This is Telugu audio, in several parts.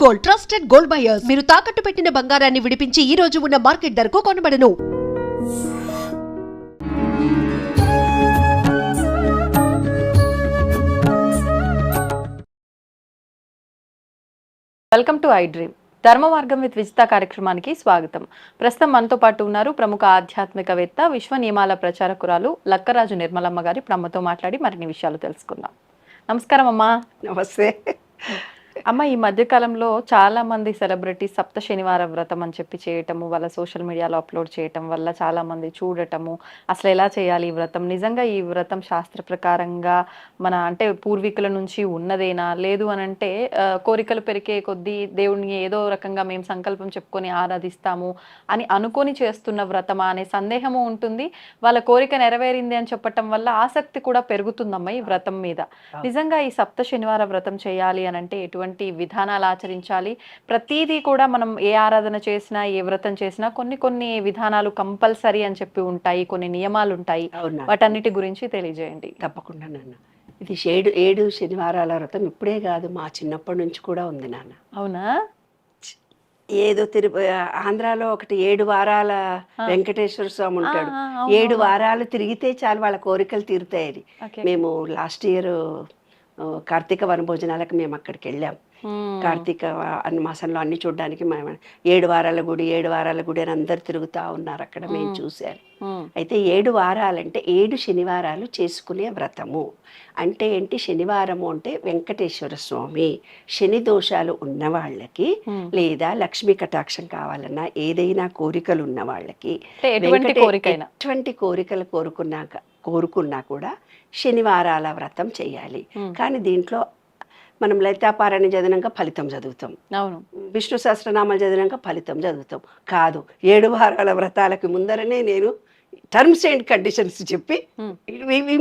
గోల్డ్ ట్రస్టెడ్ గోల్డ్ బయర్స్ మీరు తాకట్టు పెట్టిన బంగారాన్ని విడిపించి ఈ రోజు ఉన్న మార్కెట్ ధరకు కొనబడను. Welcome to I dream. ధర్మ మార్గం విత్ విజిత కార్యక్రమానికి స్వాగతం. ప్రస్తుతం మనతో పాటు ఉన్నారు ప్రముఖ ఆధ్యాత్మికవేత్త, విశ్వ నియమాల ప్రచారకురాలు లక్కరాజు నిర్మలమ్మ గారు. ఇప్పుడు అమ్మతో మాట్లాడి మరిన్ని విషయాలు తెలుసుకుందాం. నమస్కారం అమ్మా. నమస్తే అమ్మ, ఈ మధ్యకాలంలో చాలా మంది సెలబ్రిటీస్ సప్త శనివార వ్రతం అని చెప్పి చేయటము, వాళ్ళ సోషల్ మీడియాలో అప్లోడ్ చేయటం వల్ల చాలా మంది చూడటము, అసలు ఎలా చేయాలి ఈ వ్రతం, నిజంగా ఈ వ్రతం శాస్త్ర ప్రకారంగా మన అంటే పూర్వీకుల నుంచి ఉన్నదేనా, లేదు అని అంటే కోరికలు పెరిగే కొద్దీ దేవుడిని ఏదో రకంగా మేము సంకల్పం చెప్పుకొని ఆరాధిస్తాము అని అనుకొని చేస్తున్న వ్రతమా అనే సందేహము ఉంటుంది. వాళ్ళ కోరిక నెరవేరింది అని చెప్పటం వల్ల ఆసక్తి కూడా పెరుగుతుందమ్మా ఈ వ్రతం మీద. నిజంగా ఈ సప్త శనివార వ్రతం చేయాలి అని అంటే ఎటువంటి విధానాలు ఆచరించాలి? ప్రతిదీ కూడా మనం ఏ ఆరాధన చేసినా, ఏ వ్రతం చేసినా కొన్ని విధానాలు కంపల్సరీ అని చెప్పి ఉంటాయి, కొన్ని నియమాలు ఉంటాయి. వాటన్నిటి గురించి తెలియజేయండి. తప్పకుండా నాన్న. ఇది ఏడు శనివారాల వ్రతం ఇప్పుడే కాదు, మా చిన్నప్పటి నుంచి కూడా ఉంది నాన్న. అవునా? ఏదో ఆంధ్రాలో ఒకటి 7 వారాల వెంకటేశ్వర స్వామి ఉంటాడు. 7 వారాలు తిరిగితే చాలు వాళ్ళ కోరికలు తీరుతాయని. మేము లాస్ట్ ఇయర్ కార్తీక వనభోజనాలకు మేము అక్కడికి వెళ్ళాం. కార్తీక మాసంలో అన్ని చూడడానికి మేము 7 వారాల గుడి అని అందరు తిరుగుతూ ఉన్నారు అక్కడ, మేము చూశాను. అయితే 7 వారాలంటే 7 శనివారాలు చేసుకునే వ్రతము. అంటే ఏంటి? శనివారము అంటే వెంకటేశ్వర స్వామి, శని దోషాలు ఉన్న వాళ్ళకి లేదా లక్ష్మీ కటాక్షం కావాలన్నా, ఏదైనా కోరికలు ఉన్న వాళ్ళకి, ఎటువంటి కోరికలు కోరుకున్నా కూడా శనివారాల వ్రతం చేయాలి. కానీ దీంట్లో మనం లలితాపారాయణ చదివినాక ఫలితం చదువుతాం, విష్ణు సహస్రనామాలు చదివినాక ఫలితం చదువుతాం. కాదు, 7 వారాల వ్రతాలకి ముందరనే నేను టర్మ్స్ అండ్ కండిషన్స్ చెప్పి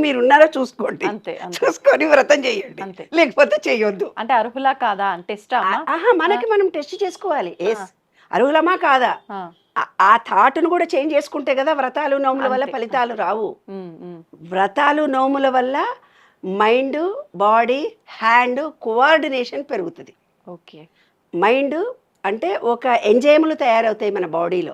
మీరు ఉన్నారో చూసుకోండి, చూసుకొని వ్రతం చేయండి, లేకపోతే చేయొద్దు. అంటే అర్హులా కాదా అంటే మనకి మనం టెస్ట్ చేసుకోవాలి, అర్హులమా కాదా. ఆ థాట్ను కూడా చేంజ్ చేసుకుంటే కదా వ్రతాలు నోముల వల్ల ఫలితాలు రావు. వ్రతాలు నోముల వల్ల మైండ్, బాడీ, హ్యాండ్ కోఆర్డినేషన్ పెరుగుతుంది. ఓకే. మైండ్ అంటే ఒక ఎంజైములు తయారవుతాయి మన బాడీలో.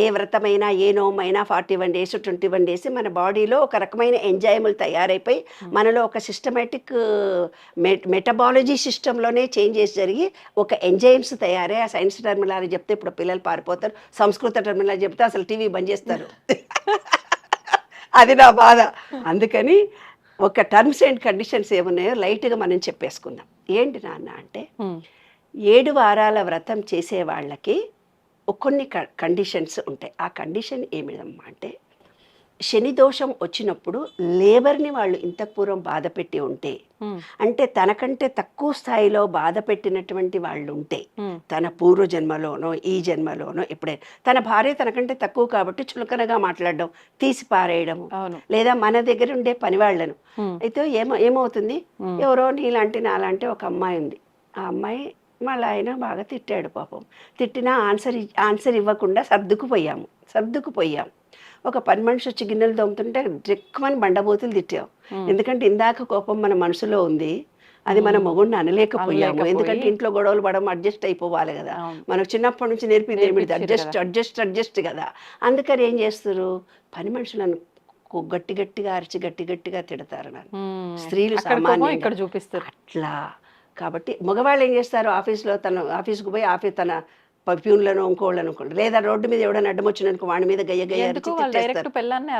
ఏ వ్రతమైనా, ఏ నోమైనా 41 days 21 days మన బాడీలో ఒక రకమైన ఎంజైములు తయారైపోయి మనలో ఒక సిస్టమేటిక్ మెటబాలజీ సిస్టంలోనే చేంజెస్ జరిగి ఒక ఎంజైమ్స్ తయారై, ఆ సైన్స్ టర్మినాలజీ చెప్తే ఇప్పుడు పిల్లలు పారిపోతారు, సంస్కృత టర్మినాలజీ చెప్తే అసలు టీవీ బంద్ చేస్తారు. అది నా బాధ. అందుకని ఒక టర్మ్స్ అండ్ కండిషన్స్ ఏమున్నాయో లైట్గా మనం చెప్పేసుకుందాం. ఏంటి నాన్న అంటే, 7 వారాల వ్రతం చేసే వాళ్ళకి కొన్ని కండిషన్స్ ఉంటాయి. ఆ కండిషన్ ఏమిటమ్మా అంటే, శని దోషం వచ్చినప్పుడు లేబర్ని వాళ్ళు ఇంతకు పూర్వం బాధ పెట్టి ఉంటే, అంటే తనకంటే తక్కువ స్థాయిలో బాధ పెట్టినటువంటి వాళ్ళు ఉంటే, తన పూర్వ జన్మలోనో ఈ జన్మలోనో ఎప్పుడైనా తన భార్య తనకంటే తక్కువ కాబట్టి చులకనగా మాట్లాడడం, తీసి పారేయడము, లేదా మన దగ్గర ఉండే పని వాళ్ళను. అయితే ఏమవుతుంది, ఎవరో నీలాంటి నాలాంటి ఒక అమ్మాయి ఉంది. ఆ అమ్మాయి మళ్ళీ ఆయన బాగా తిట్టాడు పాపం. తిట్టినా ఆన్సర్ ఇవ్వకుండా సర్దుకుపోయాం. ఒక పని మనిషి వచ్చి గిన్నెలు తోముతుంటే రెక్కుమని బండబోతులు తిట్టాం. ఎందుకంటే ఇందాక కోపం మన మనసులో ఉంది, అది మన మొగుడిని అనలేకపోయాము. ఎందుకంటే ఇంట్లో గొడవలు పడడం అడ్జస్ట్ అయిపోవాలి కదా. మనకు చిన్నప్పటి నుంచి నేర్పింది ఏమిటి? అడ్జస్ట్ కదా. అందుకని ఏం చేస్తారు, పని మనుషులను గట్టిగా అరిచి గట్టిగా తిడతారు. స్త్రీలు సామాన్యంగా చూపిస్తారు అట్లా. కాబట్టి మగవాళ్ళు ఏం చేస్తారు, ఆఫీస్కు పోయి తన ప్యూన్లను ఇంకోళ్ళను లేదా రోడ్డు మీద ఎవడైనా అడ్డం వచ్చిననుకో వాడి మీద గయ్య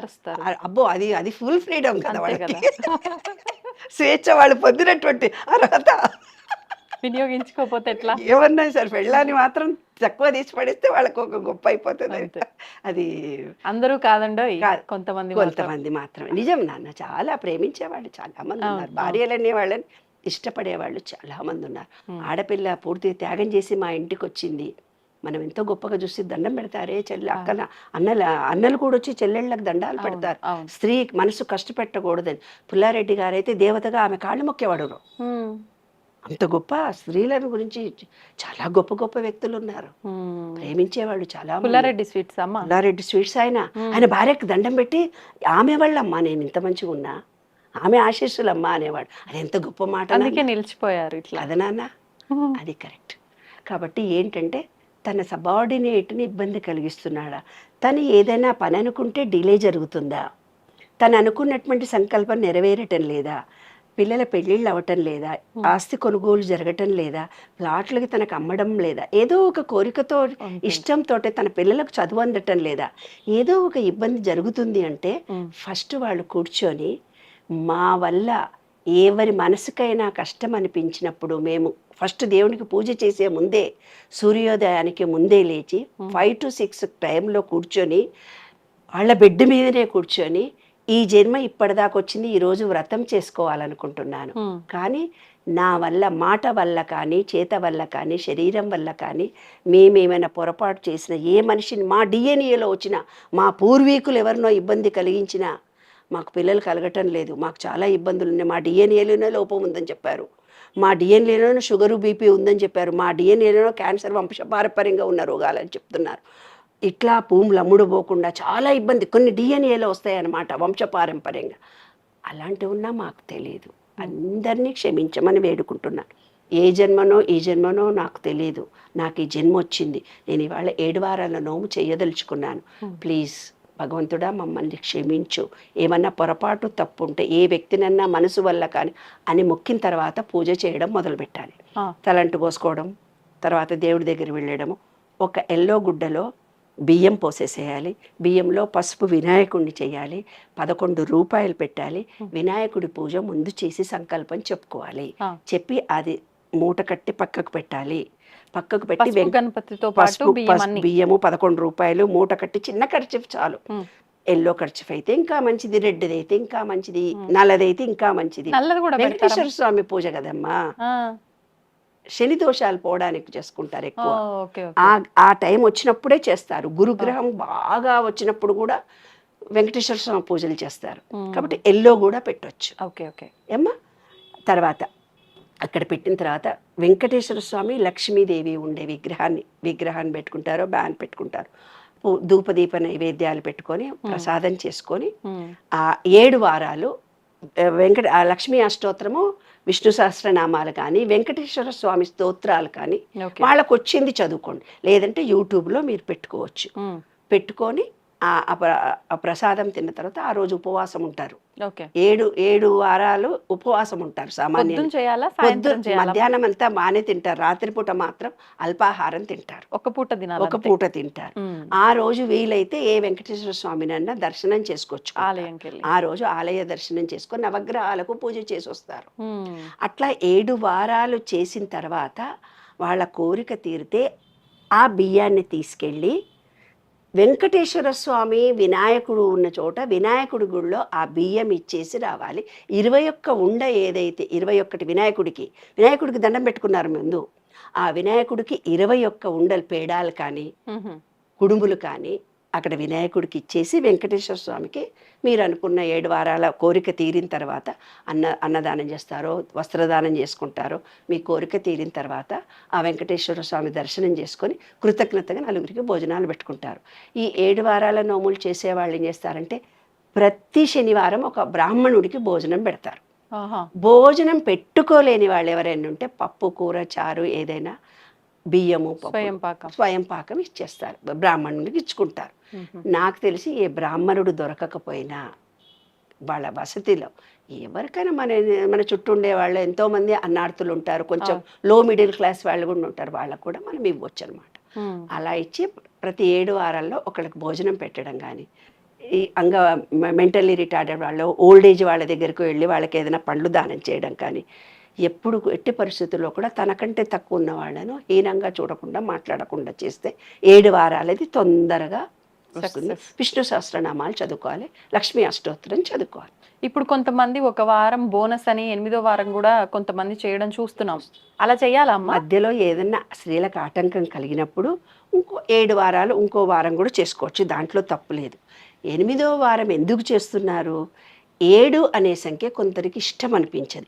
అరుస్తారు. అబ్బో, అది ఫుల్ ఫ్రీడమ్ కదా వాళ్ళకి, స్వేచ్ఛ, వాళ్ళు పొందినటువంటి అర్హత. వినియోగించుకోకపోతే ఎట్లా? ఏమన్నా సరే పెళ్ళాన్ని మాత్రం తక్కువ తీసి పడిస్తే వాళ్ళకి ఒక గొప్ప అయిపోతుంది. అది అందరూ కాదండో, కొంతమంది మాత్రమే. నిజం నాన్న, చాలా ప్రేమించేవాళ్ళు చాలా మంది ఉన్నారు. భార్యలనే వాళ్ళని ఇష్టపడేవాళ్ళు చాలా మంది ఉన్నారు. ఆడపిల్ల పూర్తిగా త్యాగం చేసి మా ఇంటికి వచ్చింది, మనం ఎంతో గొప్పగా చూసి దండం పెడతారే అన్నలు కూడా వచ్చి చెల్లెళ్ళకి దండాలు పెడతారు. స్త్రీ మనసు కష్టపెట్టకూడదని పుల్లారెడ్డి గారు అయితే దేవతగా ఆమె కాళ్ళు మొక్కేవాడు. అంత గొప్ప స్త్రీలను గురించి చాలా గొప్ప వ్యక్తులు ఉన్నారు, ప్రేమించేవాళ్ళు చాలా. పుల్లారెడ్డి స్వీట్స్ ఆయన భార్యకు దండం పెట్టి, ఆమె వాళ్ళమ్మా నేను ఇంత మంచిగా ఉన్నా, ఆమె ఆశీస్సులమ్మా అనేవాడు. అది ఎంత గొప్ప మాట. అందుకే నిలిచిపోయారు ఇట్లా. అదే నాన్న, అది కరెక్ట్. కాబట్టి ఏంటంటే తన సబార్డినేట్ని ఇబ్బంది కలిగిస్తున్నాడా, తను ఏదైనా పని అనుకుంటే డిలే జరుగుతుందా, తను అనుకున్నటువంటి సంకల్పం నెరవేరటం లేదా, పిల్లల పెళ్ళిళ్ళు అవ్వటం లేదా, ఆస్తి కొనుగోలు జరగటం లేదా, ప్లాట్లకి తనకు అమ్మడం లేదా, ఏదో ఒక కోరికతో ఇష్టంతో తన పిల్లలకు చదువు అందటం లేదా, ఏదో ఒక ఇబ్బంది జరుగుతుంది అంటే ఫస్ట్ వాళ్ళు కూర్చొని మా వల్ల ఎవరి మనసుకైనా కష్టం అనిపించినప్పుడు మేము ఫస్ట్ దేవునికి పూజ చేసే ముందే సూర్యోదయానికి ముందే లేచి 5 to 6 టైంలో కూర్చొని వాళ్ళ బెడ్ మీదనే కూర్చొని ఈ జన్మ ఇప్పటిదాకా వచ్చింది, ఈరోజు వ్రతం చేసుకోవాలనుకుంటున్నాను, కానీ నా వల్ల మాట వల్ల కానీ చేత వల్ల కానీ శరీరం వల్ల కానీ మేమేమైనా పొరపాటు చేసిన ఏ మనిషిని మా డిఎన్ఏలో వచ్చిన మా పూర్వీకులు ఎవరినో ఇబ్బంది కలిగించినా మాకు పిల్లలు కలగటం లేదు, మాకు చాలా ఇబ్బందులు ఉన్నాయి, మా డిఎన్ఏలోనే లోపం ఉందని చెప్పారు, మా డిఎన్ఏలోనే షుగరు బీపీ ఉందని చెప్పారు, మా డిఎన్ఏలో క్యాన్సర్ వంశపారపర్యంగా ఉన్న రోగాలని చెప్తున్నారు. ఇట్లా భూములు అమ్ముడుపోకుండా చాలా ఇబ్బంది కొన్ని డిఎన్ఏలో వస్తాయన్నమాట వంశపారంపర్యంగా. అలాంటివి ఉన్నా మాకు తెలియదు, అందరినీ క్షమించమని వేడుకుంటున్నాను. ఏ జన్మనో ఈ జన్మనో నాకు తెలియదు, నాకు ఈ జన్మ వచ్చింది, నేను ఇవాళ 7 వారాల నోము చేయదలుచుకున్నాను, ప్లీజ్ భగవంతుడా మమ్మల్ని క్షమించు, ఏమన్నా పొరపాటు తప్పు ఉంటే ఏ వ్యక్తినన్నా మనసు వల్ల కానీ అని మొక్కిన తర్వాత పూజ చేయడం మొదలుపెట్టాలి. తలంటు పోసుకోవడం, తర్వాత దేవుడి దగ్గర వెళ్ళడము, ఒక ఎల్లో గుడ్డలో బియ్యం పోసేసేయాలి, బియ్యంలో పసుపు వినాయకుడిని చేయాలి, 11 రూపాయలు పెట్టాలి, వినాయకుడి పూజ ముందు చేసి సంకల్పం చెప్పుకోవాలి, చెప్పి అది మూట కట్టి పక్కకు పెట్టాలి, పక్కకు పెట్టి గణపతితో పాటు బియ్యము 11 రూపాయలు మూట కట్టి, చిన్న ఖర్చు చాలు, ఎల్లో ఖర్చు అయితే ఇంకా మంచిది, రెడ్ది అయితే ఇంకా మంచిది, నల్లదైతే ఇంకా మంచిది. వెంకటేశ్వర స్వామి పూజ కదమ్మా, శని దోషాలు పోవడానికి చేసుకుంటారు ఎక్కువ, ఆ టైం వచ్చినప్పుడే చేస్తారు. గురుగ్రహం బాగా వచ్చినప్పుడు కూడా వెంకటేశ్వర స్వామి పూజలు చేస్తారు, కాబట్టి ఎల్లో కూడా పెట్టొచ్చు. ఏమ్మా తర్వాత అక్కడ పెట్టిన తర్వాత వెంకటేశ్వర స్వామి లక్ష్మీదేవి ఉండే విగ్రహాన్ని పెట్టుకుంటారో బ్యాన్ పెట్టుకుంటారు, ధూపదీప నైవేద్యాలు పెట్టుకొని ప్రసాదం చేసుకొని ఆ 7 వారాలు లక్ష్మీ అష్టోత్తరము, విష్ణు సహస్రనామాలు కానీ వెంకటేశ్వర స్వామి స్తోత్రాలు కానీ వాళ్ళకు వచ్చింది చదువుకోండి, లేదంటే యూట్యూబ్లో మీరు పెట్టుకోవచ్చు. పెట్టుకొని ఆ ప్రసాదం తిన్న తర్వాత ఆ రోజు ఉపవాసం ఉంటారు. 7 వారాలు ఉపవాసం ఉంటారు. సామాన్యంగా మధ్యాహ్నం అంతా బాగానే తింటారు, రాత్రిపూట మాత్రం అల్పాహారం తింటారు, ఒక పూట తింటారు. ఆ రోజు వీలైతే ఏ వెంకటేశ్వర స్వామినన్నా దర్శనం చేసుకోవచ్చు, ఆ రోజు ఆలయ దర్శనం చేసుకొని నవగ్రహాలకు పూజ చేసి వస్తారు. అట్లా 7 వారాలు చేసిన తర్వాత వాళ్ళ కోరిక తీరితే ఆ బియ్యాన్ని తీసుకెళ్ళి వెంకటేశ్వర స్వామి వినాయకుడు ఉన్న చోట వినాయకుడి గుడిలో ఆ బియ్యం ఇచ్చేసి రావాలి. 21 ఉండ ఏదైతే 21 వినాయకుడికి దండం పెట్టుకున్నారు ముందు, ఆ వినాయకుడికి 21 ఉండలు పేడాలు కానీ కుడుములు కానీ అక్కడ వినాయకుడికి ఇచ్చేసి వెంకటేశ్వర స్వామికి మీరు అనుకున్న 7 వారాల కోరిక తీరిన తర్వాత అన్నదానం చేస్తారో వస్త్రదానం చేసుకుంటారో మీ కోరిక తీరిన తర్వాత ఆ వెంకటేశ్వర స్వామి దర్శనం చేసుకొని కృతజ్ఞతగా నలుగురికి భోజనాలు పెట్టుకుంటారు. ఈ 7 వారాల నోములు చేసేవాళ్ళు ఏం చేస్తారంటే ప్రతి శనివారం ఒక బ్రాహ్మణుడికి భోజనం పెడతారు. భోజనం పెట్టుకోలేని వాళ్ళు ఎవరైనా ఉంటే పప్పు కూర చారు ఏదైనా బియ్యము స్వయం పాకం ఇచ్చేస్తారు, బ్రాహ్మణుడికి ఇచ్చుకుంటారు. నాకు తెలిసి ఏ బ్రాహ్మణుడు దొరకకపోయినా వాళ్ళ వసతిలో ఎవరికైనా మన చుట్టూ ఉండే వాళ్ళు ఎంతోమంది అన్నార్థులు ఉంటారు, కొంచెం లో మిడిల్ క్లాస్ వాళ్ళు కూడా ఉంటారు, వాళ్ళకు కూడా మనం ఇవ్వచ్చు అనమాట. అలా ఇచ్చి ప్రతి 7 వారాల్లో ఒకళ్ళకి భోజనం పెట్టడం కానీ, ఈ మెంటల్లీ రిటార్డెడ్ వాళ్ళు ఓల్డ్ ఏజ్ వాళ్ళ దగ్గరకు వెళ్ళి వాళ్ళకి ఏదైనా పండ్లు దానం చేయడం కానీ, ఎప్పుడు ఎట్టి పరిస్థితుల్లో కూడా తనకంటే తక్కువ ఉన్న వాళ్ళను హీనంగా చూడకుండా మాట్లాడకుండా చేస్తే 7 వారాలది తొందరగా వస్తుంది. విష్ణు సహస్రనామాలు చదువుకోవాలి, లక్ష్మీ అష్టోత్తరం చదువుకోవాలి. ఇప్పుడు కొంతమంది ఒక వారం బోనస్ అని 8వ వారం కూడా కొంతమంది చేయడం చూస్తున్నాం, అలా చేయాలా? మధ్యలో ఏదన్నా స్త్రీలకు ఆటంకం కలిగినప్పుడు ఇంకో 7 వారాలు ఇంకో వారం కూడా చేసుకోవచ్చు, దాంట్లో తప్పు లేదు. 8వ వారం ఎందుకు చేస్తున్నారు? 7 అనే సంఖ్య కొందరికి ఇష్టం అనిపించదు,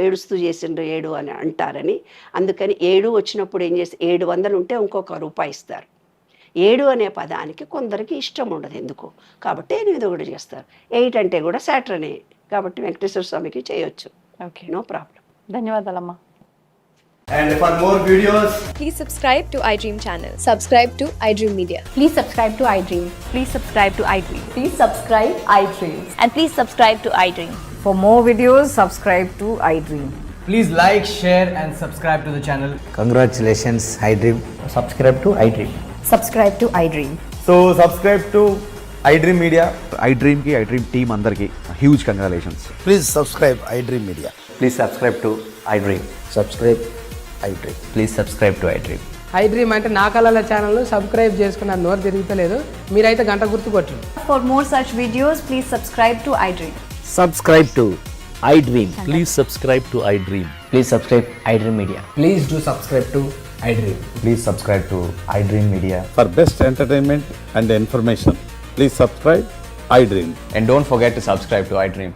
ఏడుస్తూ చేసిండ్రు 7 అని అంటారని, అందుకని 7 వచ్చినప్పుడు ఏం చేసి 700 ఉంటే ఇంకొక రూపాయి ఇస్తారు. 7 అనే పదానికి కొందరికి ఇష్టం ఉండదు ఎందుకు, కాబట్టి 8 కూడా చేస్తారు. 8 అంటే కూడా సాటర్డే, కాబట్టి వెంకటేశ్వర స్వామికి చేయొచ్చు, నో ప్రాబ్లం. ధన్యవాదాలమ్మా. And for more videos, Please subscribe to iDream channel. Subscribe to iDream Media. Please subscribe to iDream. Please subscribe to iDream. Please subscribe iDream. And please subscribe to iDream. For more videos, subscribe to iDream. please like, share, and subscribe to the channel. Congratulations, iDream. Subscribe to iDream. Subscribe to iDream. So subscribe to iDream Media. iDream ki iDream team andarki huge congratulations. Please subscribe iDream Media. Please subscribe to iDream. Subscribe iDream. Please subscribe to iDream. iDream అంటే నా కళల ఛానల్ సబ్స్క్రైబ్ చేసుకున్న నోరు తిరుగుతలేదు మీరైతే గంట గుర్తు కొట్టండి. For more such videos, please subscribe to iDream. Subscribe to iDream. Please subscribe to iDream. Please subscribe iDream Media. Please do subscribe to iDream. Please subscribe to iDream Media. For best entertainment and information, please subscribe iDream. And don't forget to subscribe to iDream.